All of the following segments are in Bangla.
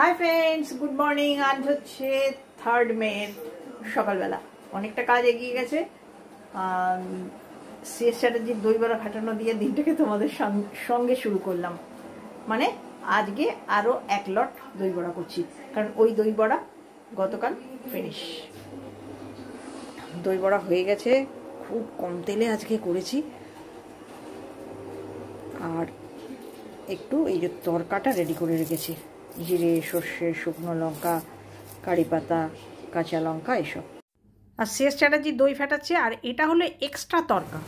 Hi friends, good morning. আজ হচ্ছে 3 মে সকালবেলা। অনেকটা কাজ এগিয়ে গেছে। সিএস চ্যাটার্জির দই বড়া ফাটানো দিয়ে দিনটাকে তোমাদের সঙ্গে শুরু করলাম। মানে আজকে আরও 1 লট দই বড়া করছি, কারণ ওই দই বড়া গতকাল ফিনিশ। দই বড়া হয়ে গেছে, খুব কম তেলে আজকে করেছি। আর একটু এই যে তরকাটা রেডি করে রেখেছি, জিরে, সর্ষে, শুকনো লঙ্কা, কারি পাতা, কাঁচা লঙ্কা, এসব। আর সিএস চ্যাটার্জি দই ফাটাচ্ছে, আর এটা হলো এক্সট্রা তরকা।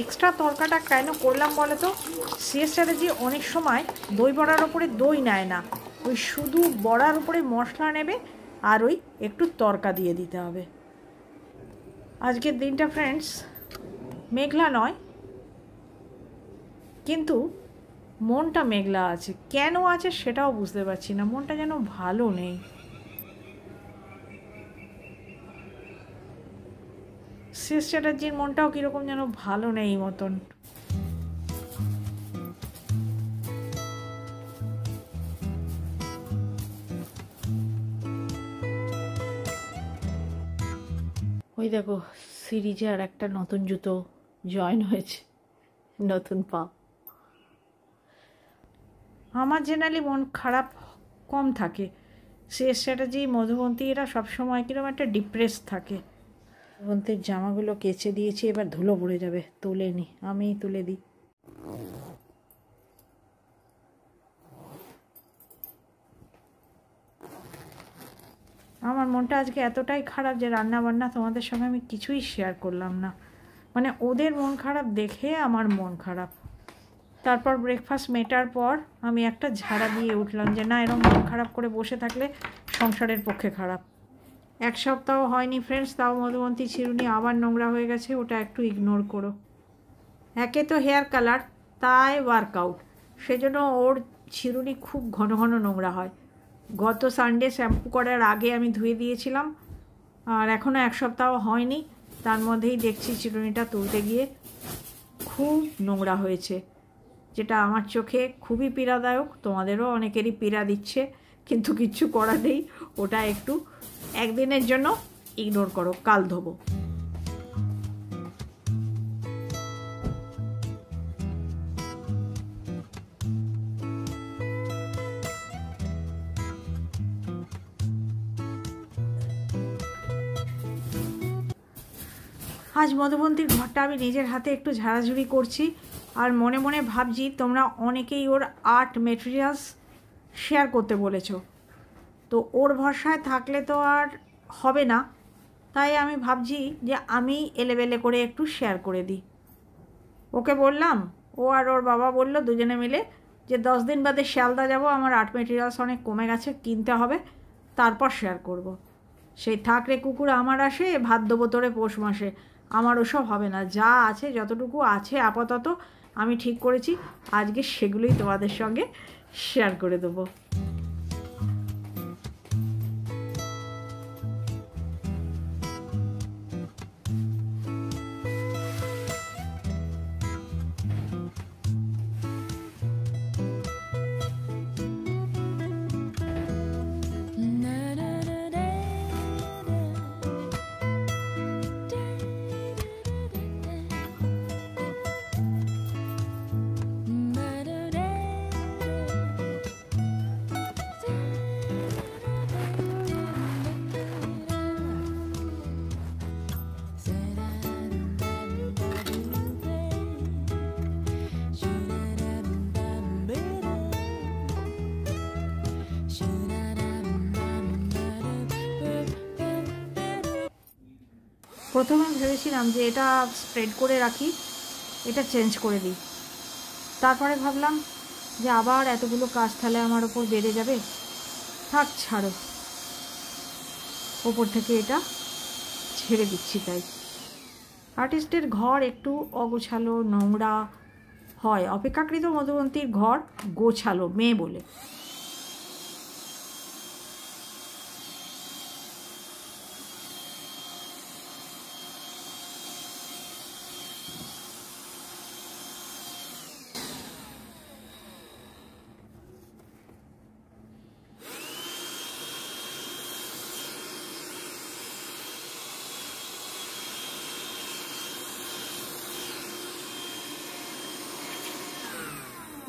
এক্সট্রা তরকাটা কেন করলাম বলে তো? সিএস চ্যাটার্জি অনেক সময় দই বড়ার ওপরে দই নেয় না, ওই শুধু বড়ার উপরে মশলা নেবে আর ওই একটু তরকা দিয়ে দিতে হবে। আজকের দিনটা ফ্রেন্ডস মেঘলা নয়, কিন্তু মনটা মেঘলা আছে। কেন আছে সেটাও বুঝতে পারছি না, মনটা যেন ভালো নেই। সিএস চ্যাটার্জির মনটাও কীরকম যেন ভালো নেই মতন। ওই দেখো, সিরিজে আর একটা নতুন জুতো জয়েন হয়েছে, নতুন পা। আমার জেনারেলি মন খারাপ কম থাকে। সিএস চ্যাটার্জি, মধুবন্তী এরা সবসময় কীরকম একটা ডিপ্রেস থাকে। মধুবন্তীর জামাগুলো কেচে দিয়েছি, এবার ধুলো পড়ে যাবে, তুলে নি, আমিই তুলে দিই। আমার মনটা আজকে এতটাই খারাপ যে রান্না বান্না তোমাদের সঙ্গে আমি কিছুই শেয়ার করলাম না। মানে ওদের মন খারাপ দেখে আমার মন খারাপ। তারপর ব্রেকফাস্ট মেটার পর আমি একটা ঝাড়া দিয়ে উঠলাম যে না, এরকম মন খারাপ করে বসে থাকলে সংসারের পক্ষে খারাপ। 1 সপ্তাহ হয়নি ফ্রেন্ডস, তাও মধুবন্তী চিরুনি আবার নোংরা হয়ে গেছে, ওটা একটু ইগনোর করো। একে তো হেয়ার কালার, তাই ওয়ার্কআউট, সেজন্য ওর চিরুনি খুব ঘন ঘন নোংরা হয়। গত সানডে শ্যাম্পু করার আগে আমি ধুয়ে দিয়েছিলাম, আর এখনও 1 সপ্তাহ হয়নি, তার মধ্যেই দেখছি চিরুনিটা তুলতে গিয়ে খুব নোংরা হয়েছে, যেটা আমার চোখে খুবই পীড়াদায়ক। তোমাদেরও অনেকেরই পীড়া দিচ্ছে, কিন্তু কিচ্ছু করার নেই, ওটা একটু একদিনের জন্য ইগনোর করো, কাল ধোবো। আজ মধুবন্তীর ঘরটা আমি নিজের হাতে একটু ঝাড়াঝুড়ি করছি, আর মনে মনে ভাবছি তোমরা অনেকেই ওর আর্ট মেটেরিয়ালস শেয়ার করতে বলেছো, তো ওর ভরসায় থাকলে তো আর হবে না, তাই আমি ভাবছি যে আমি এলেবেলে করে একটু শেয়ার করে দিই। ওকে বললাম, ও আর ওর বাবা বলল দুজনে মিলে যে 10 দিন বাদে শিয়ালদা যাব, আমার আর্ট মেটেরিয়ালস অনেক কমে গেছে, কিনতে হবে, তারপর শেয়ার করব। সেই থাকরে কুকুর আমার আসে, ভাত দেবো তোরে পৌষ মাসে, আমার ওসব হবে না। যা আছে, যতটুকু আছে আপাতত আমি ঠিক করেছি, আজকে সেগুলোই তোমাদের সঙ্গে শেয়ার করে দেবো। প্রথমে ভেবেছিলাম যে এটা স্প্রেড করে রাখি, এটা চেঞ্জ করে দিই। তারপরে ভাবলাম যে আবার এতগুলো কাজ তাহলে আমার ওপর বেড়ে যাবে, থাক ছাড়ো, ওপর থেকে এটা ছেড়ে দিচ্ছি। তাই আর্টিস্টের ঘর একটু অগোছালো নোংরা হয়, অপেক্ষাকৃত মধুবন্তীর ঘর গোছালো মেয়ে বলে।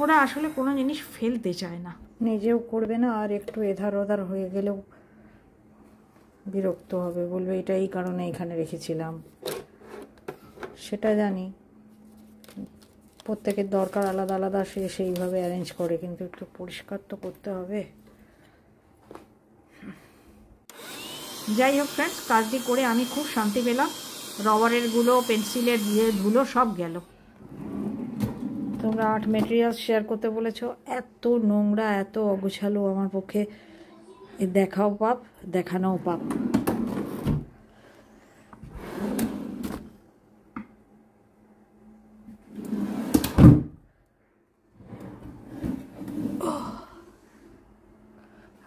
ওরা আসলে কোনো জিনিস ফেলতে চায় না, নিজেও করবে না, আর একটু এধার ওধার হয়ে গেলেও বিরক্ত হবে, বলবে এটা এই কারণে এখানে রেখেছিলাম। সেটা জানি প্রত্যেকের দরকার আলাদা আলাদা, সে সেইভাবে অ্যারেঞ্জ করে, কিন্তু একটু পরিষ্কার তো করতে হবে। যাই হোক ফ্রেন্ডস, কাজটি করে আমি খুব শান্তি পেলাম। রবারের গুলো, পেন্সিলের ধুলো সব গেল। তোমরা আর্ট মেটেরিয়ালস শেয়ার করতে বলেছো, এত নোংরা, এত অগোছালো, আমার পক্ষে দেখাও পাপ, দেখানোও পাপ।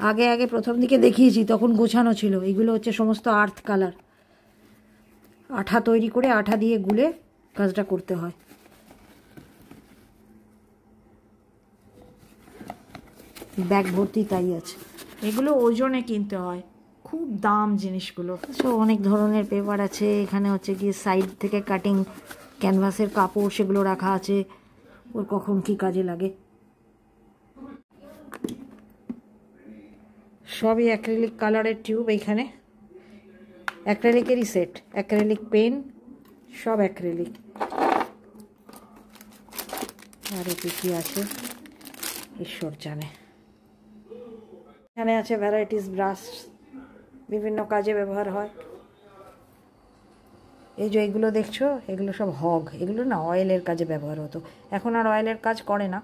আগে আগে প্রথম দিকে দেখিয়েছি, তখন গোছানো ছিল। এগুলো হচ্ছে সমস্ত আর্থ কালার, আঠা তৈরি করে আঠা দিয়ে গুলে কাজটা করতে হয়। ব্যাগ ভর্তি তাই আছে। এগুলো ওজনে কিনতে হয়, খুব দাম জিনিসগুলো। সো অনেক ধরনের পেপার আছে। এখানে হচ্ছে গিয়ে সাইড থেকে কাটিং ক্যানভাসের কাপড়, সেগুলো রাখা আছে, ওর কখন কি কাজে লাগে। সবই অ্যাক্রিলিক কালারের টিউব। এইখানে অ্যাক্রিলিকেরই সেট, অ্যাক্রিলিক পেন, সব অ্যাক্রিলিক। আর এতে কি আছে ঈশ্বর জানে। এখানে আছে ভ্যারাইটিস ব্রাশ, বিভিন্ন কাজে ব্যবহার হয়। এই যে এগুলো দেখছো, এগুলো সব হগ, এগুলো না অয়েলের কাজে ব্যবহার হতো, এখন আর অয়েলের কাজ করে না।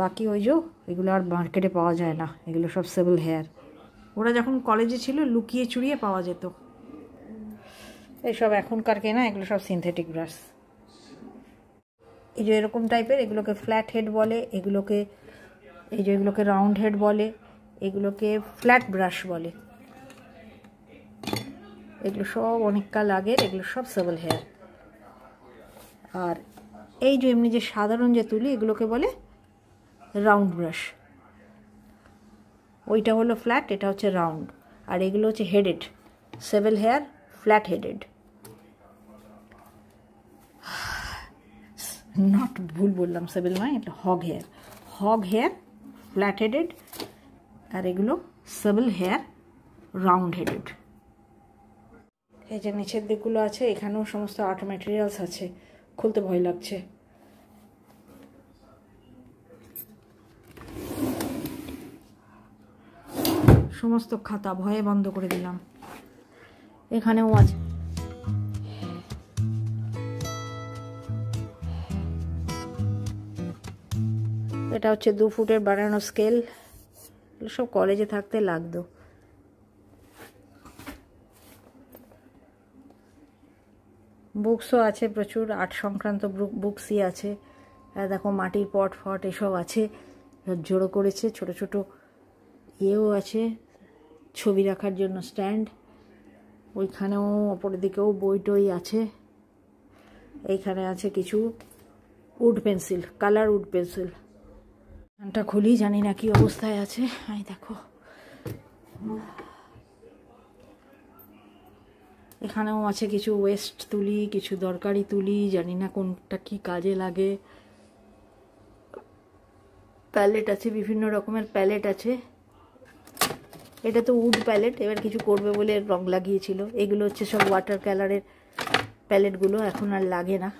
বাকি ওই যে এগুলো আর মার্কেটে পাওয়া যায় না, এগুলো সব সেবল হেয়ার। ওরা যখন কলেজে ছিল লুকিয়ে চুরিয়ে পাওয়া যেত। এইসব এখনকার কেনা, এগুলো সব সিনথেটিক ব্রাশ। এই যে এরকম টাইপের, এগুলোকে ফ্ল্যাট হেড বলে, এগুলোকে এই যে এগুলোকে রাউন্ড হেড বলে, এগুলোকে ফ্ল্যাট ব্রাশ বলে। এগুলো সব অনেক কাল আগের, এগুলো সব সেবল হেয়ার। আর এই যে এমনি যে সাধারণ যে তুলি, এগুলোকে বলে রাউন্ড ব্রাশ। ওইটা হলো ফ্ল্যাট, এটা হচ্ছে রাউন্ড। আর এগুলো হচ্ছে headed, sable hair flat headed. Not ভুল বললাম, সেবল নয়, এটা hog hair. Hog hair flat headed, আর এগুলো সেবল হেয়ার রাউন্ড হেডেড। এই যে নিচের দিকগুলো আছে, এখানেও সমস্ত আর্ট ম্যাটেরিয়ালস আছে, খুলতে ভয় লাগছে। সমস্ত খাতা ভয়ে বন্ধ করে দিলাম। এখানেও আছে। এটা হচ্ছে 2 ফুটের বানানো স্কেল, সব কলেজে থাকতে লাগতো। বুকসও আছে প্রচুর, আর্ট সংক্রান্ত বুকসই আছে। দেখো মাটির পট ফট এসব আছে, জড়ো করেছে। ছোট ছোট ইয়েও আছে, ছবি রাখার জন্য স্ট্যান্ড। ওইখানেও ওপরের দিকেও বই টই আছে। এইখানে আছে কিছু wood pencil, colour wood pencil. এখানটা খুলি, জানি না কি অবস্থায় আছে। এই দেখো, এখানেও আছে কিছু ওয়েস্ট তুলি, কিছু দরকারি তুলি, জানি না কোনটা কি কাজে লাগে। প্যালেট আছে, বিভিন্ন রকমের প্যালেট আছে। এটা তো উড প্যালেট, এবার কিছু করবে বলে রং লাগিয়েছিল। এগুলো হচ্ছে সব ওয়াটার কালারের প্যালেটগুলো, এখন আর লাগে না,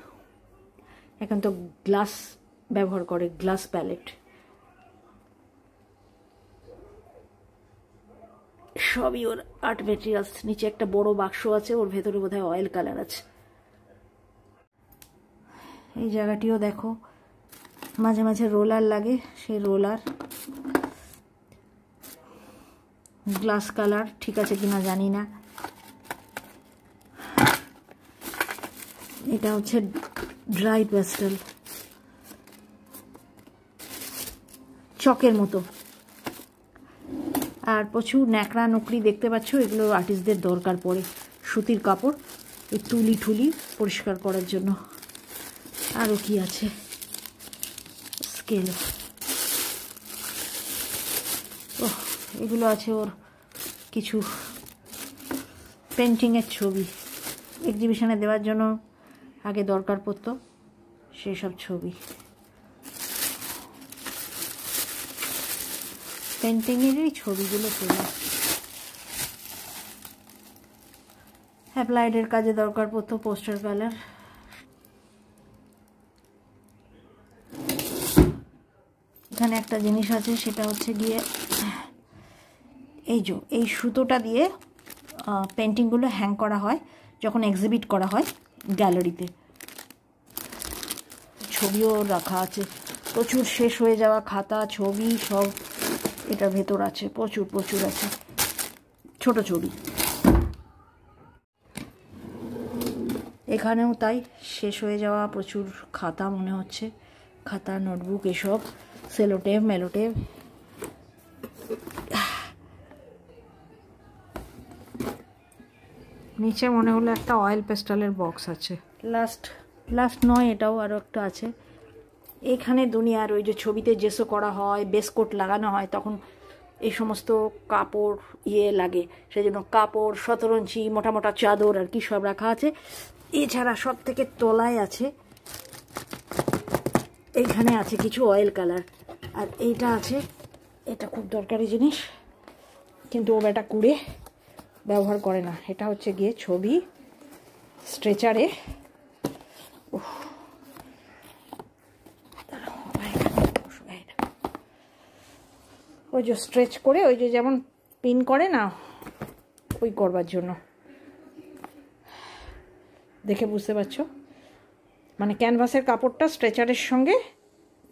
এখন তো গ্লাস ব্যবহার করে, গ্লাস প্যালেট। সবই ওর আর্ট মেটেরিয়ালস। নিচে একটা বড় বাক্স আছে, ওর ভেতরে বোধহয় অয়েল কালার আছে। এই জায়গাটিও দেখো, মাঝে মাঝে রোলার লাগে, সেই রোলার গ্লাস কালার ঠিক আছে কিনা জানি না। এটা হচ্ছে ড্রাই প্যাস্টেল, চকের মতো। আর প্রচুর ন্যাকড়া নকড়ি দেখতে পাচ্ছ, এগুলো আর্টিস্টদের দরকার পড়ে। সুতির কাপড়, এই তুলি ঠুলি পরিষ্কার করার জন্য। আরও কি আছে, স্কেল, ওহ এগুলো আছে ওর কিছু পেন্টিংয়ের ছবি, এক্সিবিশনে দেওয়ার জন্য আগে দরকার পড়তো সেই সব ছবি। পেন্টিংয়েরই ছবিগুলো তোলা। অ্যাপ্লাইডের কাজে দরকার পড়তো পোস্টার কালার। এখানে একটা জিনিস আছে, সেটা হচ্ছে গিয়ে এই সুতোটা দিয়ে পেন্টিংগুলো হ্যাং করা হয় যখন এক্সিবিট করা হয় গ্যালারিতে। ছবিও রাখা আছে, প্রচুর শেষ হয়ে যাওয়া খাতা, ছবি সব এটার ভেতর আছে, প্রচুর প্রচুর আছে ছোট ছবি। এখানেও তাই, শেষ হয়ে যাওয়া প্রচুর খাতা মনে হচ্ছে, খাতা, নোটবুক, এসব, সেলোটেপ, মেলোটেপ। নিচে মনে হলো একটা অয়েল পেস্টালের বক্স আছে। লাস্ট নয়, এটাও আরও একটা আছে। এখানে দুনিয়ার ওই যে ছবিতে জেসো করা হয়, বেসকোট লাগানো হয়, তখন এই সমস্ত কাপড় লাগে, সেই জন্য কাপড়, শতরঞ্চি, মোটা মোটা চাদর আর কি সব রাখা আছে। এছাড়া সব থেকে তলায় আছে, এইখানে আছে কিছু অয়েল কালার, আর এইটা আছে, এটা খুব দরকারি জিনিস, কিন্তু ও বেটা কুড়ে ব্যবহার করে না। এটা হচ্ছে গিয়ে ছবি স্ট্রেচারে, ওই যে স্ট্রেচ করে, ওই যে যেমন পিন করে না, ওই করবার জন্য। দেখে বুঝতে পারছো, মানে ক্যানভাসের কাপড়টা স্ট্রেচারের সঙ্গে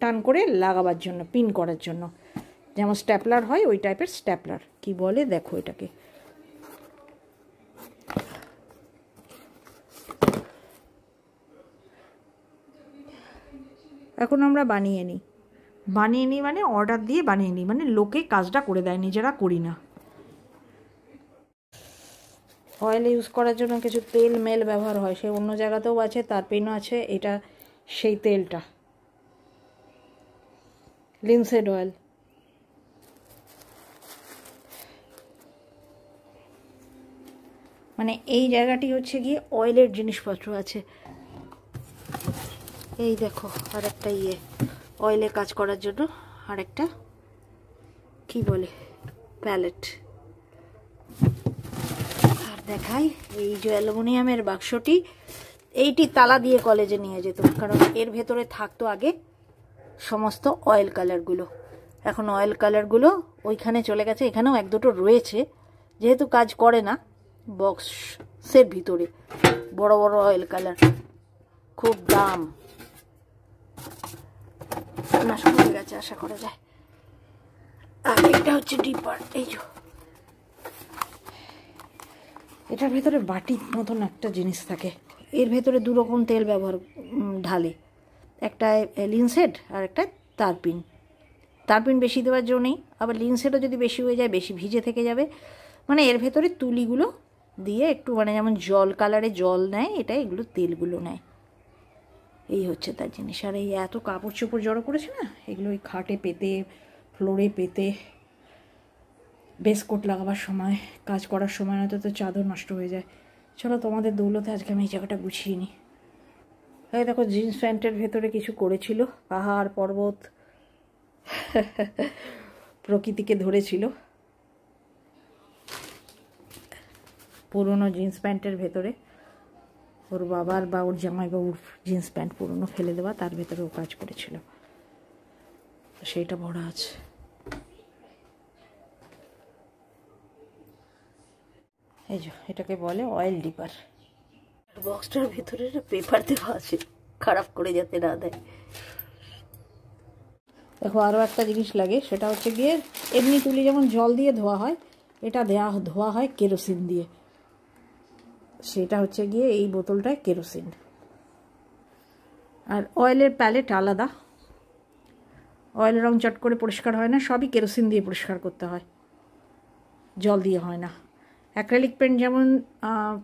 টান করে লাগাবার জন্য, পিন করার জন্য, যেমন স্ট্যাপলার হয় ওই টাইপের স্ট্যাপলার। কি বলে দেখো এটাকে। এখন আমরা বানিয়ে নিই মানে অর্ডার দিয়ে বানিয়ে নিই, মানে লোকে কাজটা করে দেয়, নিজেরা করি না। অয়েল ইউজ করার জন্য কিছু তেল মেল ব্যবহার হয়, সে অন্য জায়গাতেও আছে, তার পেনও আছে। এটা সেই তেলটা, লিনসেড অয়েল। মানে এই জায়গাটি হচ্ছে গিয়ে অয়েলের জিনিসপত্র আছে। এই দেখো আর একটা অয়েলে কাজ করার জন্য আর একটা কি বলে প্যালেট। আর দেখাই, এই যে অ্যালুমিনিয়ামের বাক্সটি, এইটি তালা দিয়ে কলেজে নিয়ে যেত, কারণ এর ভেতরে থাকতো আগে সমস্ত অয়েল কালারগুলো। এখন অয়েল কালারগুলো ওইখানে চলে গেছে, এখানেও এক দুটো রয়েছে, যেহেতু কাজ করে না বক্সের ভিতরে। বড় বড় অয়েল কালার, খুব দাম, নষ্ট হয়ে গেছে আশা করা যায়। আর এটা হচ্ছে ডিপার। এই যে এটার ভেতরে বাটির মতন একটা জিনিস থাকে, এর ভেতরে দু রকম তেল ব্যবহার ঢালে, একটা লিনসেড আর একটা তারপিন। তারপিন বেশি দেওয়ার জন্য নেই, আবার লিনসেডও যদি বেশি হয়ে যায় বেশি ভিজে থেকে যাবে। মানে এর ভেতরে তুলিগুলো দিয়ে একটু, মানে যেমন জল কালারে জল নেয়, এটা এগুলো তেলগুলো নেয়। এই হচ্ছে তার জিনিস। আর এই এত কাপড় চোপড় জড়ো করেছে না, এগুলো ওই খাটে পেতে, ফ্লোরে পেতে, বেসকোট লাগাবার সময়, কাজ করার সময় নয়তো তো চাদর নষ্ট হয়ে যায়। চলো তোমাদের দৌলতে আজকে আমি এই জায়গাটা গুছিয়ে নিই। এই দেখো জিন্স প্যান্টের ভেতরে কিছু করেছিল, পাহাড় পর্বত প্রকৃতিকে ধরেছিল। পুরনো জিন্স প্যান্টের ভেতরে ওর বাবার বা ওর জামাইবাবুর জিন্স প্যান্ট পুরনো ফেলে দেওয়া, তার ভেতরে ও কাজ করেছিল, সেইটা ভরা আছে। এই যে এটাকে বলে অয়েল ডিপার। বক্সটার ভেতরে পেপার দেওয়া আছে, খারাপ করে যাতে না দেয়। দেখো আরও একটা জিনিস লাগে, সেটা হচ্ছে গিয়ে এমনি তুলি যেমন জল দিয়ে ধোয়া হয়, এটা ধোয়া হয় কেরোসিন দিয়ে। সেটা হচ্ছে গিয়ে এই বোতলটায় কেরোসিন। আর অয়েলের প্যালেট আলাদা, অয়েল রং চট করে পরিষ্কার হয় না, সবই কেরোসিন দিয়ে পরিষ্কার করতে হয়, জল দিয়ে হয় না। অ্যাক্রেলিক পেন্ট যেমন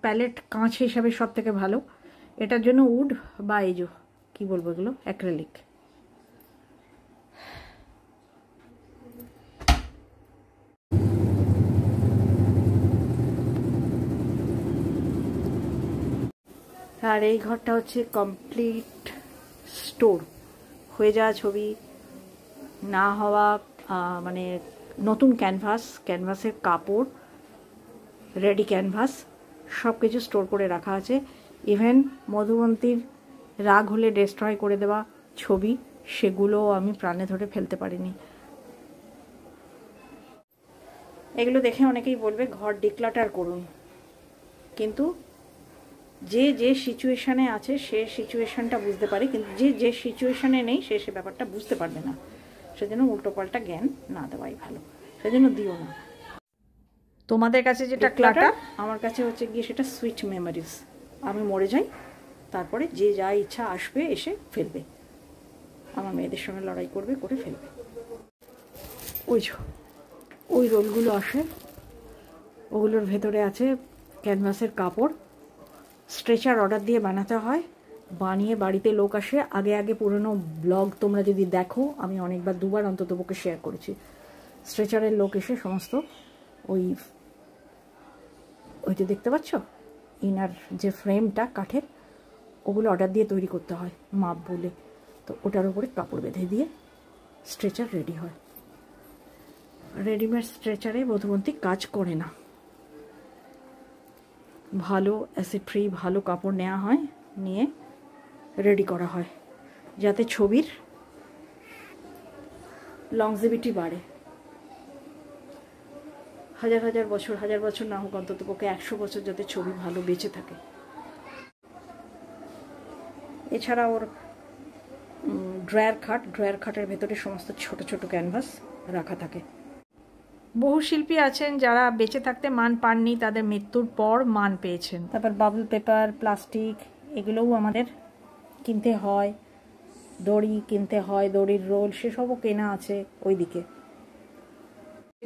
প্যালেট কাঁচ হিসাবে সব থেকে ভালো, এটার জন্য উড বা এই যে কী বলবো এগুলো অ্যাক্রেলিক। আর এই ঘরটা হচ্ছে কমপ্লিট স্টোর, হয়ে যাওয়া ছবি, না হওয়া মানে নতুন ক্যানভাসের কাপড়, রেডি ক্যানভাস সব কিছু স্টোর করে রাখা আছে। ইভেন মধুবন্তীর রাগ হলে ডেস্ট্রয় করে দেওয়া ছবি, সেগুলোও আমি প্রাণে ধরে ফেলতে পারিনি। এগুলো দেখে অনেকেই বলবে ঘর ডিক্লাটার করুন, কিন্তু যে যে সিচুয়েশানে আছে সে সিচুয়েশানটা বুঝতে পারে, কিন্তু যে যে সিচুয়েশানে নেই সে সে ব্যাপারটা বুঝতে পারবে না। সেজন্য উল্টোপাল্টা জ্ঞান না দেওয়াই ভালো, সেজন্য দিও না। তোমাদের কাছে যেটা ক্লাটার, আমার কাছে হচ্ছে গিয়ে সেটা সুইট মেমোরিজ। আমি মরে যাই, তারপরে যে যা ইচ্ছা আসবে এসে ফেলবে, আমার মেয়েদের সঙ্গে লড়াই করবে, করে ফেলবে। ওই রোলগুলো আসে, ওগুলোর ভেতরে আছে ক্যানভাসের কাপড়। স্ট্রেচার অর্ডার দিয়ে বানাতে হয়, বানিয়ে বাড়িতে লোক আসে। আগে পুরনো ব্লগ তোমরা যদি দেখো, আমি অনেকবার 2বার অন্ততপক্ষে শেয়ার করেছি। স্ট্রেচারের লোক এসে সমস্ত ওইটা দেখতে পাচ্ছ, ইনার যে ফ্রেমটা কাঠের, ওগুলো অর্ডার দিয়ে তৈরি করতে হয় মাপ বলে। তো ওটার উপরে কাপড় বেঁধে দিয়ে স্ট্রেচার রেডি হয়। রেডিমেড স্ট্রেচারে মধুবন্তী কাজ করে না। ভালো অ্যাসিড ফ্রি ভালো কাপড় নেওয়া হয়, নিয়ে রেডি করা হয়, যাতে ছবির লংজিভিটি বাড়ে। হাজার বছর না হোক, অন্ততপক্ষে 100 বছর যাতে ছবি ভালো বেঁচে থাকে। এছাড়া ওর ড্রয়ার খাটের ভেতরে সমস্ত ছোট ছোট ক্যানভাস রাখা থাকে। বহু শিল্পী আছেন যারা বেঁচে থাকতে মান পাননি, তাদের মৃত্যুর পর মান পেয়েছেন। তারপর বাবল পেপার, প্লাস্টিক, এগুলোও আমাদের কিনতে হয়। দড়ি কিনতে হয়, দড়ির রোল, সেসবও কেনা আছে ওইদিকে।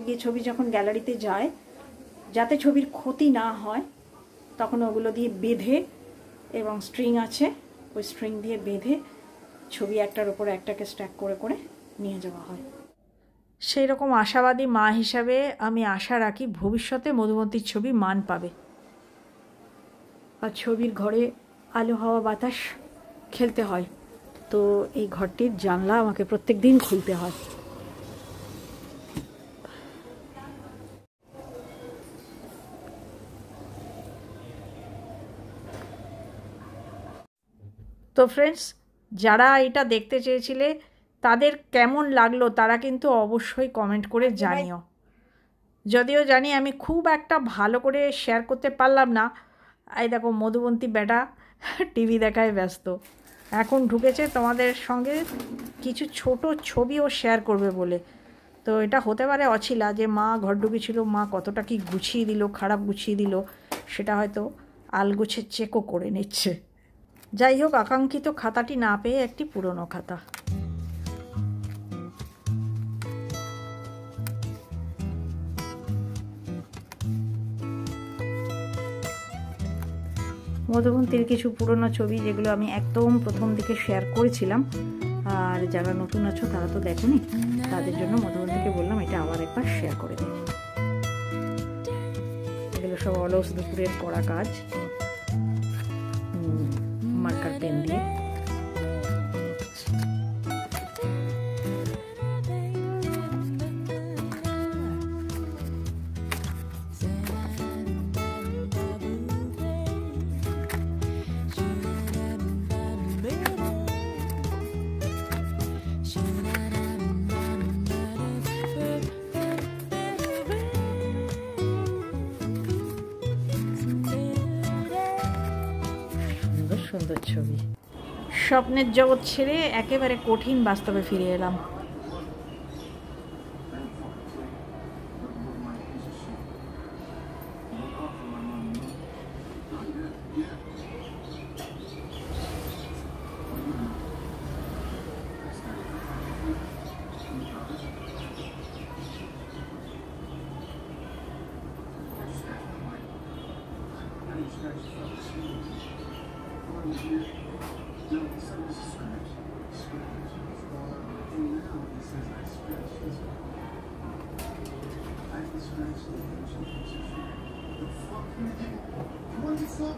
গিয়ে ছবি যখন গ্যালারিতে যায়, যাতে ছবির ক্ষতি না হয়, তখন ওগুলো দিয়ে বেঁধে, এবং স্ট্রিং আছে, ওই স্ট্রিং দিয়ে বেঁধে ছবি একটার ওপর একটাকে স্ট্যাক করে করে নিয়ে যাওয়া হয়। সেই রকম আশাবাদী মা হিসাবে আমি আশা রাখি ভবিষ্যতে মধুবন্তীর ছবি মান পাবে। আর ছবির ঘরে আলো হাওয়া বাতাস খেলতে হয়, তো এই ঘরটির জানলা আমাকে প্রত্যেক দিন খুলতে হয়। তো ফ্রেন্ডস, যারা এটা দেখতে চেয়েছিলে তাদের কেমন লাগলো তারা কিন্তু অবশ্যই কমেন্ট করে জানিও। যদিও জানি আমি খুব একটা ভালো করে শেয়ার করতে পারলাম না। এই দেখো মধুবন্তী বেটা টিভি দেখায় ব্যস্ত, এখন ঢুকেছে তোমাদের সঙ্গে কিছু ছোট ছবিও শেয়ার করবে বলে। তো এটা হতে পারে অছিলা যে মা ঘর ঢুকেছিল, মা কতটা কি গুছিয়ে দিল, খারাপ গুছিয়ে দিল, সেটা হয়তো আলগোছে চেকও করে নিচ্ছে। যাই হোক, আকাঙ্ক্ষিত খাতাটি না পেয়ে একটি পুরনো খাতা। মধুবন্তীর কিছু পুরনো ছবি, যেগুলো আমি একদম প্রথম দিকে শেয়ার করেছিলাম, আর যারা নতুন আছো তারা তো দেখোনি, তাদের জন্য মধুবন্তীকে বললাম এটা আবার একবার শেয়ার করে দিই। এগুলো সব অলস দুপুরের করা কাজ, মার্কার পেন দিয়ে। সুন্দর ছবি। স্বপ্নের জগৎ ছেড়ে একেবারে কঠিন বাস্তবে ফিরে এলাম। Wonderful.